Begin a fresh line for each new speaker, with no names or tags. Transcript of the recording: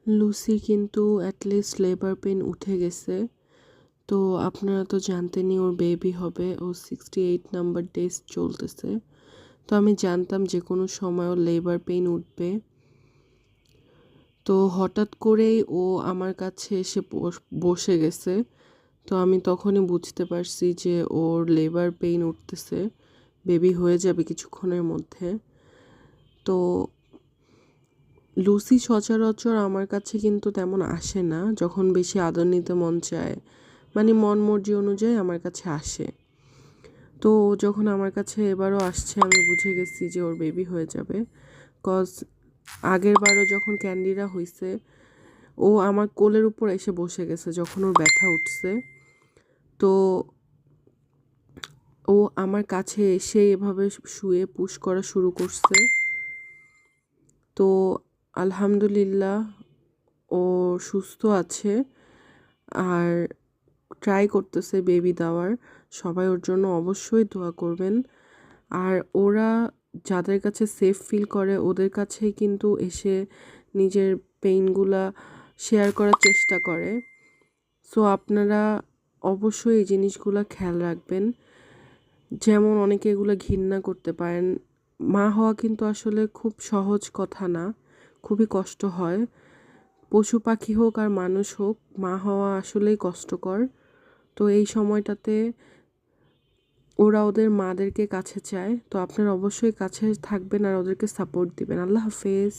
Lucy কিন্তু at least labour pain উঠে গেছে। তো আপনারা তো জানতেনই ওর বেবি হবে। ও 68 নাম্বার ডেজ চলতেছে। তো আমি জানতাম যে কোনো সময় ওর লেবার পেইন উঠবে। তো হঠাৎ করেই ও আমার কাছে এসে বসে গেছে। তো আমি তখনই বুঝতে পারছি যে ওর লেবার পেইন উঠতেছে, বেবি হয়ে যাবে কিছুক্ষণের মধ্যে। তো লুসি সচরাচর আমার কাছে কিন্তু তেমন আসে না যখন বেশি আদর নিতে মন চায়, মানে মন মর্জি অনুযায়ী আমার কাছে আসে। তো ও যখন আমার কাছে এবারও আসছে আমি বুঝে গেছি যে ওর বেবি হয়ে যাবে। কজ আগের বারও যখন ক্যান্ডিরা হয়েছে ও আমার কোলের উপর এসে বসে গেছে যখন ওর ব্যথা উঠছে। তো ও আমার কাছে এসে এভাবে শুয়ে পুশ করা শুরু করছে। তো আলহামদুলিল্লাহ ও সুস্থ আছে আর ট্রাই করতেছে বেবি দেওয়ার। সবাই ওর জন্য অবশ্যই দোয়া করবেন। আর ওরা যাদের কাছে সেফ ফিল করে ওদের কাছেই কিন্তু এসে নিজের পেইনগুলা শেয়ার করার চেষ্টা করে। সো আপনারা অবশ্যই এই জিনিসগুলা খেয়াল রাখবেন। যেমন অনেকে এগুলো ঘৃণা করতে পারেন। মা হওয়া কিন্তু আসলে খুব সহজ কথা না, খুবই কষ্ট হয়। পশু পাখি হোক আর মানুষ হোক, মা হওয়া আসলেই কষ্টকর। তো এই সময়টাতে ওরা ওদের মাদেরকে কাছে চায়। তো আপনারা অবশ্যই কাছে থাকবেন আর ওদেরকে সাপোর্ট দিবেন। আল্লাহ হাফেজ।